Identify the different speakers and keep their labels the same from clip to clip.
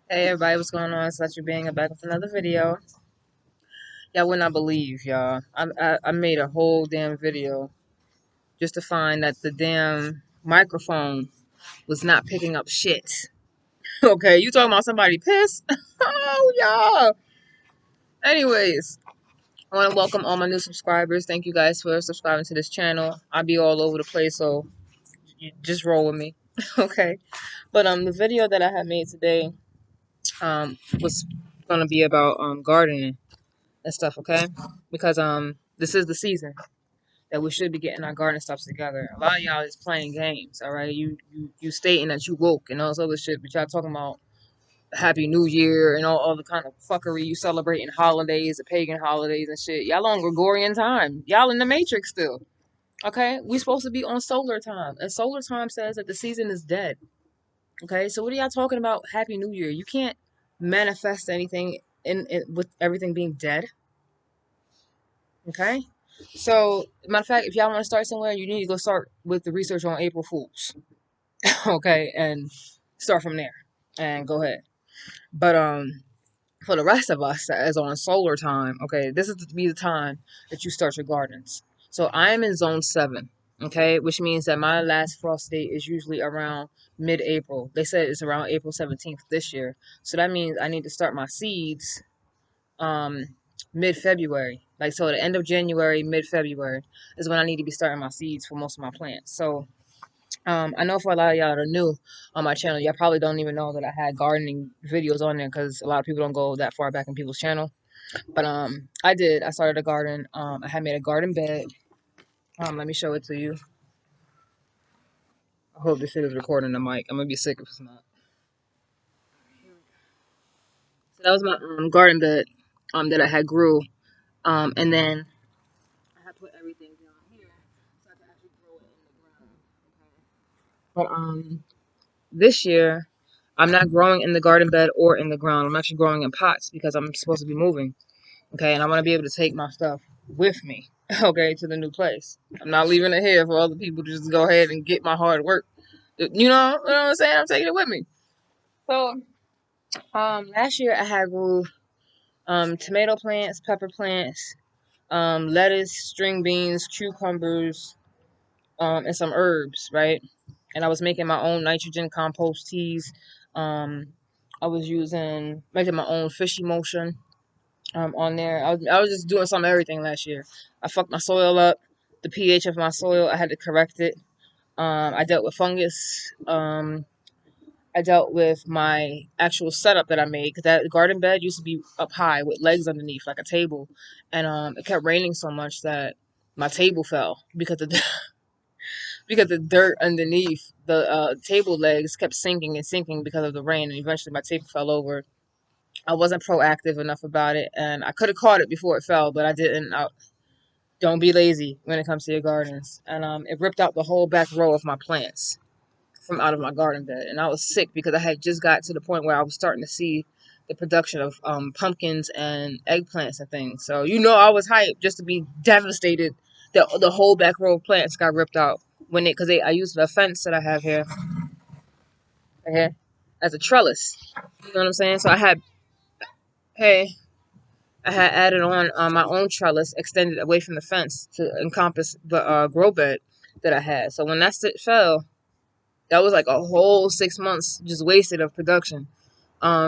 Speaker 1: Hey everybody, what's going on? It's Let You Being back with another video. Y'all would not believe, y'all. I made a whole damn video just to find that the damn microphone was not picking up shit. Okay, you talking about somebody pissed? Oh, y'all. Anyways, I want to welcome all my new subscribers. Thank you guys for subscribing to this channel. I'll be all over the place, so you just roll with me. Okay. But the video that I had made today was gonna be about gardening and stuff, okay? Because this is the season that we should be getting our garden stuff together. A lot of y'all is playing games, all right? You stating that you woke and all this other shit, but y'all talking about Happy New Year and all the kind of fuckery you celebrating holidays, the pagan holidays and shit. Y'all on Gregorian time. Y'all in the Matrix still. Okay? We supposed to be on solar time. And solar time says that the season is dead. Okay? So what are y'all talking about Happy New Year? You can't manifest anything in with everything being dead. Okay? So, matter of fact, if y'all want to start somewhere, you need to go start with the research on April Fools. Okay? And start from there. And go ahead. But for the rest of us that is on solar time, okay, this is to be the time that you start your gardens. So I am in zone 7, okay, which means that my last frost date is usually around mid-April. They said it's around April 17th this year. So that means I need to start my seeds um mid-February. Like, so the end of January, mid-February is when I need to be starting my seeds for most of my plants. So I know for a lot of y'all that are new on my channel, y'all probably don't even know that I had gardening videos on there because a lot of people don't go that far back in people's channel. But I did. I started a garden. I had made a garden bed. Let me show it to you. I hope this shit is recording the mic. I'm gonna be sick if it's not. So that was my garden bed that I had grew. And then I had put everything down here so I could actually grow it in the ground. Okay. But this year I'm not growing in the garden bed or in the ground. I'm actually growing in pots because I'm supposed to be moving. Okay, and I want to be able to take my stuff with me, okay, to the new place. I'm not leaving it here for other people to just go ahead and get my hard work. You know what I'm saying? I'm taking it with me. So, last year I had grew tomato plants, pepper plants, lettuce, string beans, cucumbers, and some herbs, right? And I was making my own nitrogen compost teas. Um, I was making my own fish emulsion on there. I was just doing some of everything last year. I fucked my soil up. The pH of my soil, I had to correct it. I dealt with fungus. I dealt with my actual setup that I made because that garden bed used to be up high with legs underneath like a table, and it kept raining so much that my table fell because the because the dirt underneath the table legs kept sinking and sinking because of the rain, and eventually my table fell over. I wasn't proactive enough about it, and I could have caught it before it fell, but I didn't. Don't be lazy when it comes to your gardens. And it ripped out the whole back row of my plants from out of my garden bed, and I was sick because I had just got to the point where I was starting to see the production of pumpkins and eggplants and things. So I was hyped just to be devastated that the whole back row of plants got ripped out because I used the fence that I have here, right here, as a trellis. You know what I'm saying? So hey, I had added on my own trellis, extended away from the fence to encompass the grow bed that I had. So when that fell, that was like a whole 6 months just wasted of production,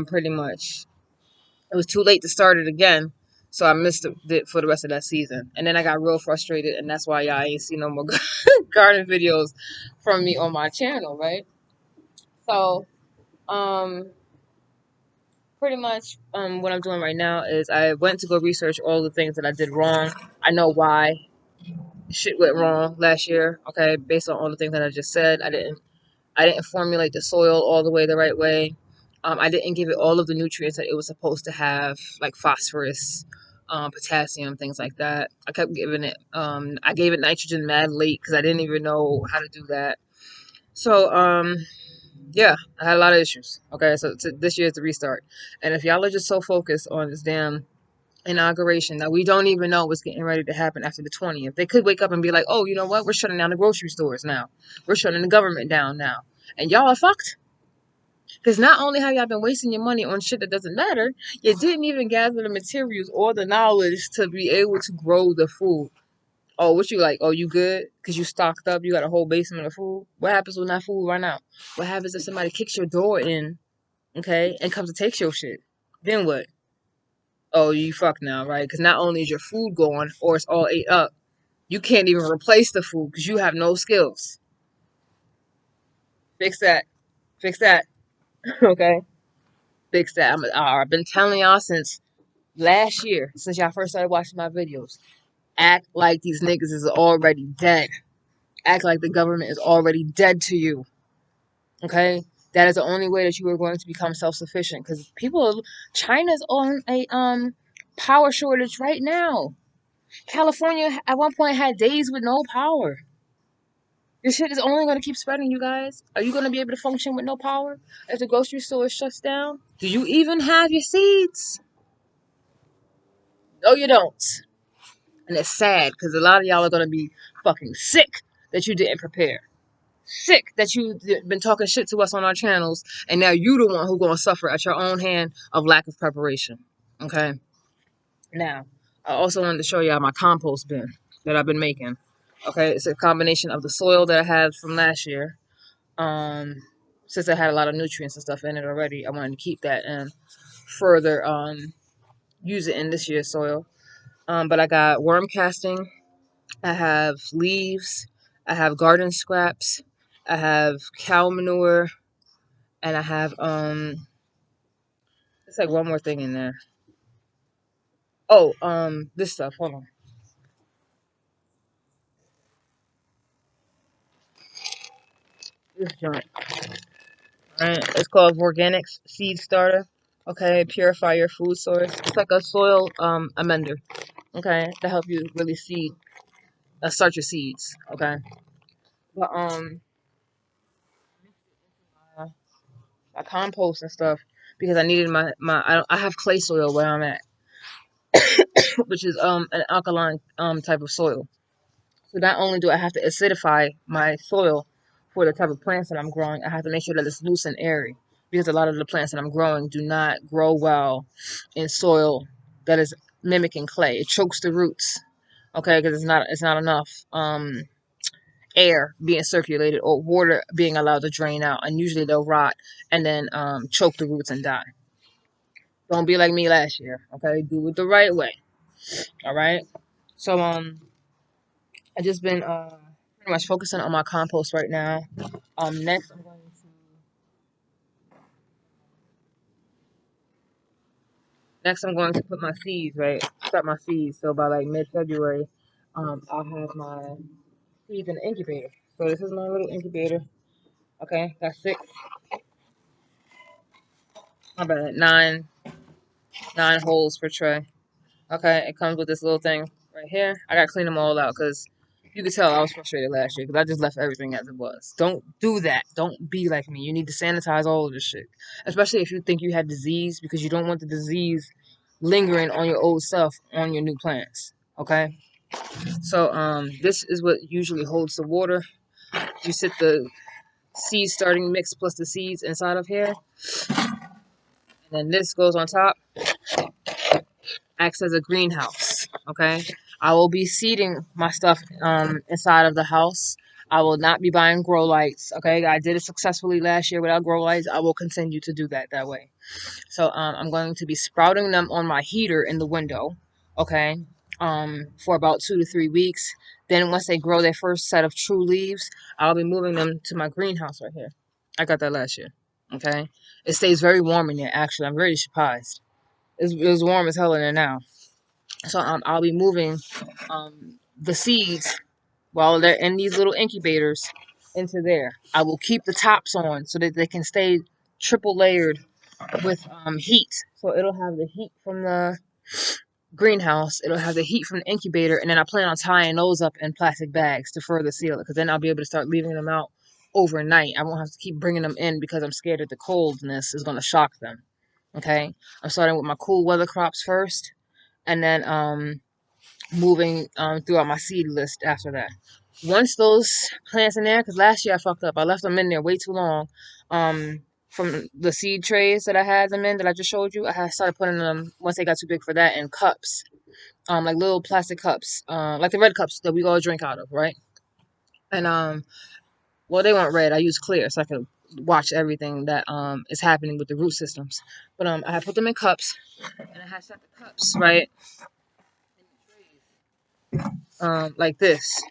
Speaker 1: pretty much. It was too late to start it again, so I missed it for the rest of that season. And then I got real frustrated, and that's why y'all ain't see no more garden videos from me on my channel, right? So, um, pretty much what I'm doing right now is I went to go research all the things that I did wrong. I know why shit went wrong last year, okay, based on all the things that I just said. I didn't formulate the soil all the way the right way. I didn't give it all of the nutrients that it was supposed to have, like phosphorus, potassium, things like that. I kept giving it I gave it nitrogen mad late because I didn't even know how to do that. So yeah, I had a lot of issues. Okay, so this year's the restart. And if y'all are just so focused on this damn inauguration that we don't even know what's getting ready to happen after the 20th, they could wake up and be like, oh, you know what? We're shutting down the grocery stores now. We're shutting the government down now. And y'all are fucked. Because not only have y'all been wasting your money on shit that doesn't matter, you didn't even gather the materials or the knowledge to be able to grow the food. Oh, what you like? Oh, you good? Because you stocked up, you got a whole basement of food. What happens when that food run out? What happens if somebody kicks your door in, okay, and comes to take your shit? Then what? Oh, you fuck now, right? Because not only is your food gone or it's all ate up, you can't even replace the food because you have no skills. Fix that. Fix that. Okay? Fix that. I've been telling y'all since last year, since y'all first started watching my videos. Act like these niggas is already dead. Act like the government is already dead to you. Okay? That is the only way that you are going to become self-sufficient. Because China's on a power shortage right now. California at one point had days with no power. This shit is only going to keep spreading, you guys. Are you going to be able to function with no power if the grocery store shuts down? Do you even have your seeds? No, you don't. And it's sad because a lot of y'all are going to be fucking sick that you didn't prepare. Sick that you've been talking shit to us on our channels, and now you the one who's going to suffer at your own hand of lack of preparation. Okay? Now, I also wanted to show y'all my compost bin that I've been making. Okay? It's a combination of the soil that I had from last year. Since I had a lot of nutrients and stuff in it already, I wanted to keep that and further use it in this year's soil. But I got worm casting, I have leaves, I have garden scraps, I have cow manure, and I have it's like one more thing in there. Oh, this stuff. Hold on. This joint. Right? It's called Organics Seed Starter. Okay, purify your food source. It's like a soil amender. Okay, to help you really start your seeds. Okay, but I compost and stuff because I needed I have clay soil where I'm at, which is an alkaline type of soil. So not only do I have to acidify my soil for the type of plants that I'm growing, I have to make sure that it's loose and airy because a lot of the plants that I'm growing do not grow well in soil that is mimicking clay. It chokes the roots, okay, because it's not enough air being circulated or water being allowed to drain out, and usually they'll rot and then choke the roots and die. Don't be like me last year, okay? Do it the right way, all right? So I just been pretty much focusing on my compost right now. Next I'm going to put my seeds, right? Start my seeds. So by like mid-February, I'll have my seeds in the incubator. So this is my little incubator. Okay, got how about it? Nine holes per tray. Okay, it comes with this little thing right here. I gotta clean them all out because you could tell I was frustrated last year because I just left everything as it was. Don't do that. Don't be like me. You need to sanitize all of this shit, especially if you think you had disease because you don't want the disease lingering on your old stuff on your new plants. Okay, so this is what usually holds the water. You sit the seed starting mix plus the seeds inside of here, and then this goes on top, acts as a greenhouse. Okay, I will be seeding my stuff inside of the house. I will not be buying grow lights. Okay, I did it successfully last year without grow lights. I will continue to do that way. So I'm going to be sprouting them on my heater in the window. Okay, for about 2 to 3 weeks. Then once they grow their first set of true leaves, I'll be moving them to my greenhouse right here. I got that last year. Okay, it stays very warm in there. Actually, I'm very surprised. It's warm as hell in there now. So I'll be moving the seeds while they're in these little incubators into there. I will keep the tops on so that they can stay triple layered with heat. So it'll have the heat from the greenhouse, it'll have the heat from the incubator, and then I plan on tying those up in plastic bags to further seal it because then I'll be able to start leaving them out overnight. I won't have to keep bringing them in because I'm scared that the coldness is going to shock them. Okay, I'm starting with my cool weather crops first, and then moving throughout my seed list after that. Once those plants in there, because last year I fucked up. I left them in there way too long. Um, from the seed trays that I had them in that I just showed you. I had started putting them once they got too big for that in cups, like little plastic cups, like the red cups that we all drink out of, right? And well, they weren't red. I used clear so I could watch everything that is happening with the root systems. But I had put them in cups, and I had set the cups right like this.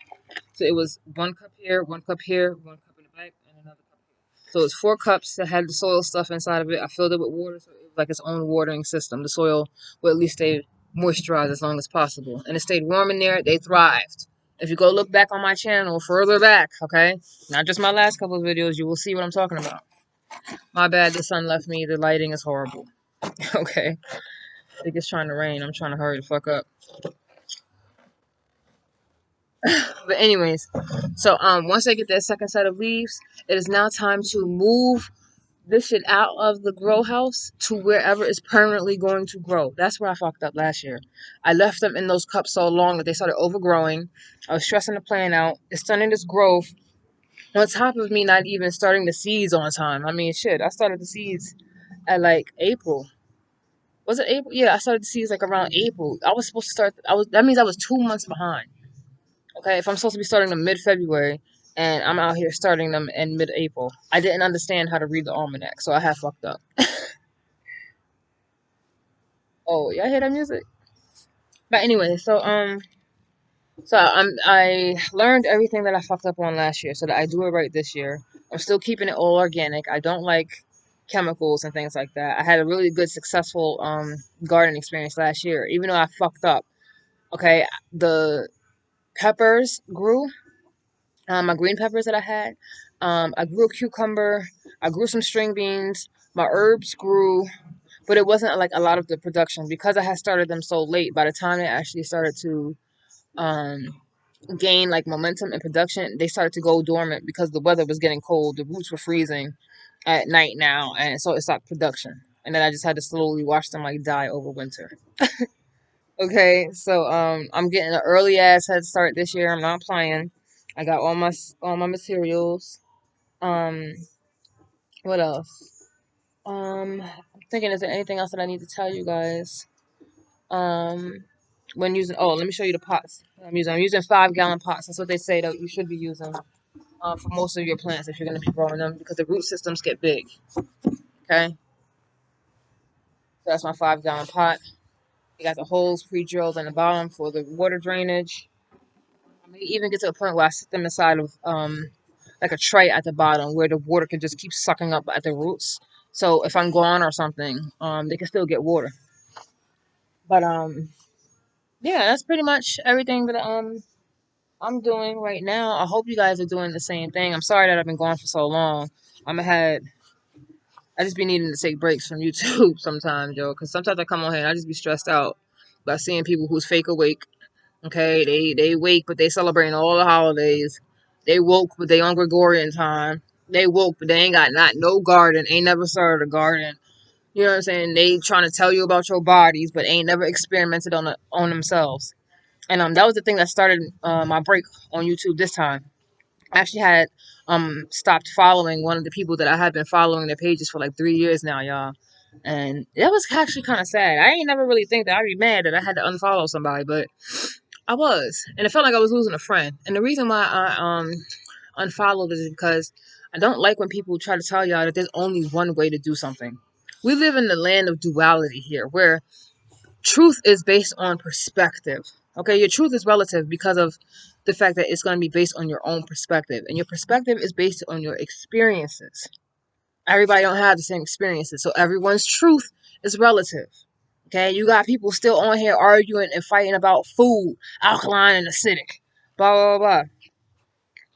Speaker 1: So it was one cup here, one cup here, one cup in the back, and another cup here. So it's 4 cups that had the soil stuff inside of it. I filled it with water, so it was like its own watering system. The soil will at least stay moisturized as long as possible. And it stayed warm in there. They thrived. If you go look back on my channel, further back, okay? Not just my last couple of videos, you will see what I'm talking about. My bad, the sun left me. The lighting is horrible. Okay? I think it's trying to rain. I'm trying to hurry the fuck up. But anyways, so once I get that second set of leaves, it is now time to move this shit out of the grow house to wherever it's permanently going to grow. That's where I fucked up last year. I left them in those cups so long that they started overgrowing. I was stressing the plant out. It's starting this growth on top of me not even starting the seeds on time. I mean, shit, I started the seeds at like April. Was it April? Yeah, I started the seeds like around April. I was supposed to start. That means I was 2 months behind. Okay, if I'm supposed to be starting them mid-February and I'm out here starting them in mid-April, I didn't understand how to read the almanac, so I had fucked up. Oh, y'all hear that music? But anyway, I learned everything that I fucked up on last year, so that I do it right this year. I'm still keeping it all organic. I don't like chemicals and things like that. I had a really good, successful garden experience last year, even though I fucked up. Okay, the peppers grew. My green peppers that I had. I grew a cucumber. I grew some string beans. My herbs grew, but it wasn't like a lot of the production because I had started them so late. By the time they actually started to um, gain like momentum and production, they started to go dormant because the weather was getting cold. The roots were freezing at night now, and so it stopped production. And then I just had to slowly watch them like die over winter. Okay, so I'm getting an early ass head start this year. I'm not playing. I got all my materials. Um, what else? I'm thinking, is there anything else that I need to tell you guys? Um, when using, oh, let me show you the pots I'm using. I'm using 5-gallon pots. That's what they say that you should be using for most of your plants if you're going to be growing them because the root systems get big. Okay, so that's my 5-gallon pot. You got the holes pre-drilled in the bottom for the water drainage. I may even get to a point where I sit them inside of like a tray at the bottom where the water can just keep sucking up at the roots. So if I'm gone or something, they can still get water. But yeah, that's pretty much everything that I'm doing right now. I hope you guys are doing the same thing. I'm sorry that I've been gone for so long. I'm ahead. I just be needing to take breaks from YouTube sometimes, yo, because sometimes I come on here and I just be stressed out by seeing people who's fake awake. Okay, they wake, but they celebrating all the holidays. They woke, but they on Gregorian time. They woke, but they ain't got not no garden. Ain't never started a garden. You know what I'm saying? They trying to tell you about your bodies, but ain't never experimented on themselves. And that was the thing that started my break on YouTube this time. I actually had stopped following one of the people that I had been following their pages for like 3 years now, y'all. And that was actually kind of sad. I ain't never really think that I'd be mad that I had to unfollow somebody, but I was, and it felt like I was losing a friend. And the reason why I unfollowed is because I don't like when people try to tell y'all that there's only one way to do something. We live in the land of duality here, where truth is based on perspective. Okay, your truth is relative because of the fact that it's going to be based on your own perspective, and your perspective is based on your experiences. Everybody don't have the same experiences, so everyone's truth is relative. Okay, you got people still on here arguing and fighting about food, alkaline and acidic, blah blah blah.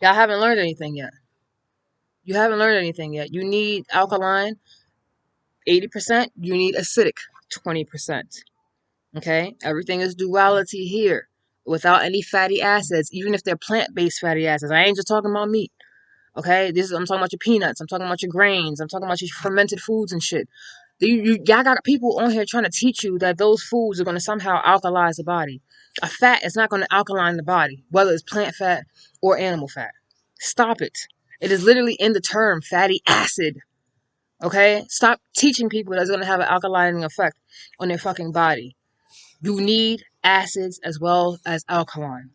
Speaker 1: Y'all haven't learned anything yet. You haven't learned anything yet. You need alkaline 80%. You need acidic 20%. Okay, everything is duality here, without any fatty acids, even if they're plant-based fatty acids. I ain't just talking about meat. Okay, I'm talking about your peanuts. I'm talking about your grains. I'm talking about your fermented foods and shit. Y'all got people on here trying to teach you that those foods are going to somehow alkalize the body. A fat is not going to alkaline the body, whether it's plant fat or animal fat. Stop it. It is literally in the term fatty acid. Okay? Stop teaching people that's going to have an alkalining effect on their fucking body. You need acids as well as alkaline.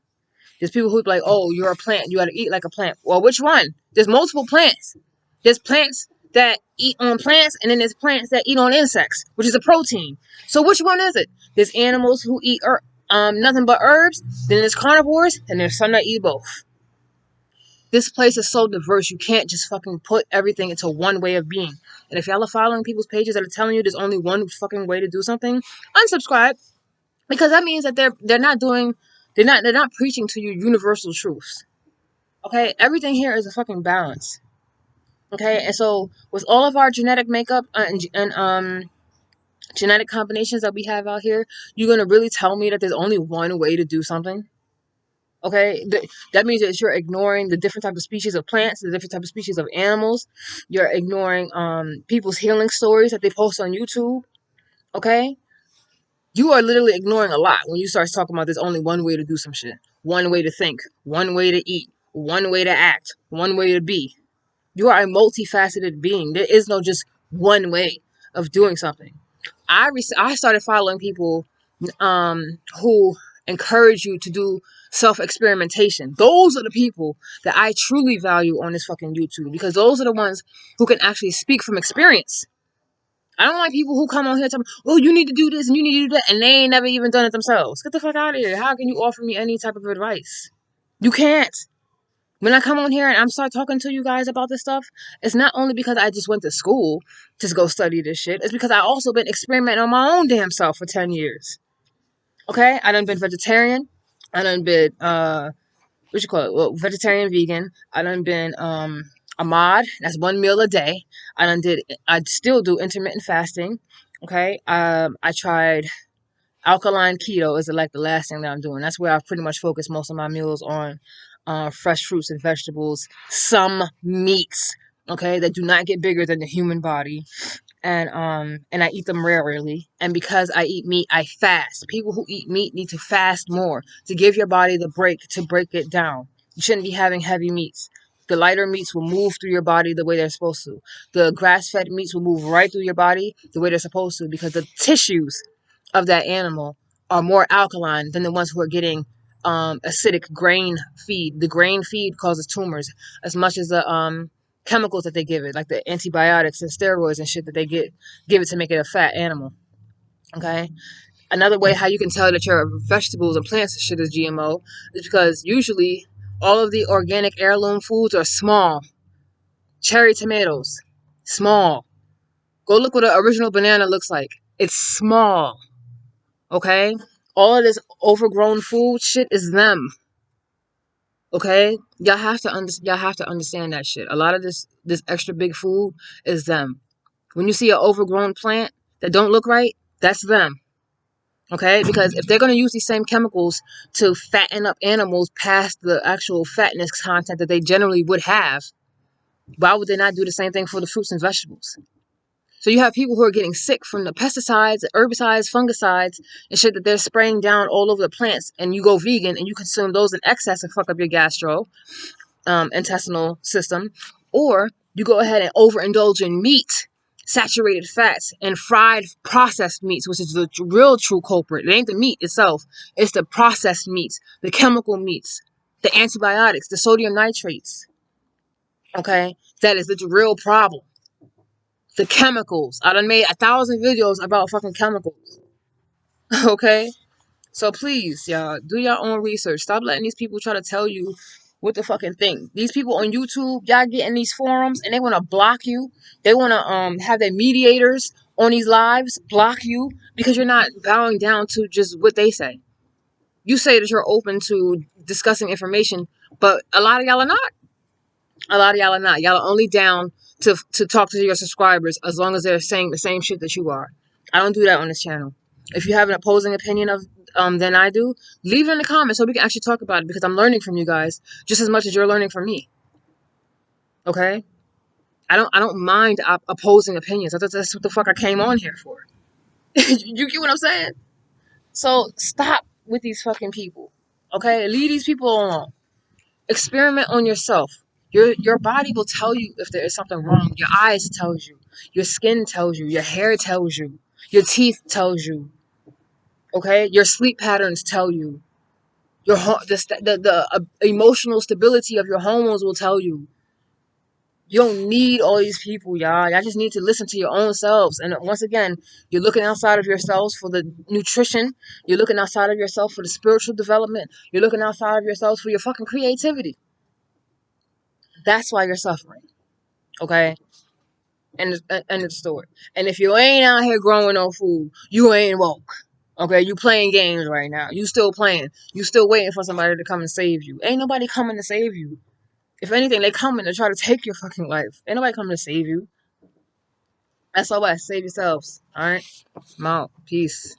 Speaker 1: There's people who be like, oh, you're a plant. You got to eat like a plant. Well, which one? There's multiple plants. There's plants that eat on plants, and then there's plants that eat on insects, which is a protein. So which one is it? There's animals who eat nothing but herbs. Then there's carnivores, and there's some that eat both. This place is so diverse. You can't just fucking put everything into one way of being. And if y'all are following people's pages that are telling you there's only one fucking way to do something, unsubscribe, because that means that they're not preaching to you universal truths. Okay, everything here is a fucking balance. Okay, and so with all of our genetic makeup and genetic combinations that we have out here, you're gonna really tell me that there's only one way to do something? Okay, that means that you're ignoring the different type of species of plants, the different type of species of animals. You're ignoring people's healing stories that they post on YouTube. Okay, you are literally ignoring a lot when you start talking about there's only one way to do some shit, one way to think, one way to eat, one way to act, one way to be. You are a multifaceted being. There is no just one way of doing something. I started following people who encourage you to do self-experimentation. Those are the people that I truly value on this fucking YouTube, because those are the ones who can actually speak from experience. I don't like people who come on here and tell me, oh, you need to do this and you need to do that, and they ain't never even done it themselves. Get the fuck out of here. How can you offer me any type of advice? You can't. When I come on here and I'm start talking to you guys about this stuff, it's not only because I just went to school to go study this shit. It's because I also been experimenting on my own damn self for 10 years. Okay? I done been vegetarian. I done been what you call it? Well, vegetarian, vegan. I done been a mod. That's one meal a day. I still do intermittent fasting. Okay? I tried alkaline keto is like the last thing that I'm doing. That's where I pretty much focus most of my meals on fresh fruits and vegetables, some meats, okay, that do not get bigger than the human body, and I eat them rarely. And because I eat meat, I fast. People who eat meat need to fast more to give your body the break to break it down. You shouldn't be having heavy meats. The lighter meats will move through your body the way they're supposed to. The grass-fed meats will move right through your body the way they're supposed to, because the tissues of that animal are more alkaline than the ones who are getting acidic grain feed. The grain feed causes tumors as much as the chemicals that they give it, like the antibiotics and steroids and shit that they give it to make it a fat animal. Okay. Another way how you can tell that your vegetables and plants shit is GMO is because usually all of the organic heirloom foods are small. Cherry tomatoes, small. Go look what an original banana looks like. It's small. Okay? All of this overgrown food shit is them. Okay? Y'all have to understand that shit. A lot of this extra big food is them. When you see an overgrown plant that don't look right, that's them. Okay? Because if they're going to use these same chemicals to fatten up animals past the actual fatness content that they generally would have, why would they not do the same thing for the fruits and vegetables? So you have people who are getting sick from the pesticides, herbicides, fungicides, and shit that they're spraying down all over the plants, and you go vegan and you consume those in excess and fuck up your intestinal system, or you go ahead and overindulge in meat, saturated fats, and fried processed meats, which is the real true culprit. It ain't the meat itself, it's the processed meats, the chemical meats, the antibiotics, the sodium nitrates. Okay, that is the real problem. The chemicals. I done made 1,000 videos about fucking chemicals. Okay? So please, y'all, do your own research. Stop letting these people try to tell you what the fucking thing. These people on YouTube, y'all get in these forums and they want to block you. They want to have their mediators on these lives block you because you're not bowing down to just what they say. You say that you're open to discussing information, but a lot of y'all are not. A lot of y'all are not. Y'all are only down to talk to your subscribers as long as they're saying the same shit that you are. I don't do that on this channel. If you have an opposing opinion of than I do, leave it in the comments so we can actually talk about it, because I'm learning from you guys just as much as you're learning from me. Okay? I don't mind opposing opinions. That's what the fuck I came on here for. You get what I'm saying? So stop with these fucking people. Okay? Leave these people alone. Experiment on yourself. Your body will tell you if there is something wrong. Your eyes tells you. Your skin tells you. Your hair tells you. Your teeth tells you. Okay? Your sleep patterns tell you. Your emotional stability of your hormones will tell you. You don't need all these people, y'all. Y'all just need to listen to your own selves. And once again, you're looking outside of yourselves for the nutrition. You're looking outside of yourself for the spiritual development. You're looking outside of yourselves for your fucking creativity. That's why you're suffering. Okay? And the story. And if you ain't out here growing no food, you ain't woke. Okay? You playing games right now. You still playing. You still waiting for somebody to come and save you. Ain't nobody coming to save you. If anything, they coming to try to take your fucking life. Ain't nobody coming to save you. That's all. Save yourselves. All right. I'm out. Peace.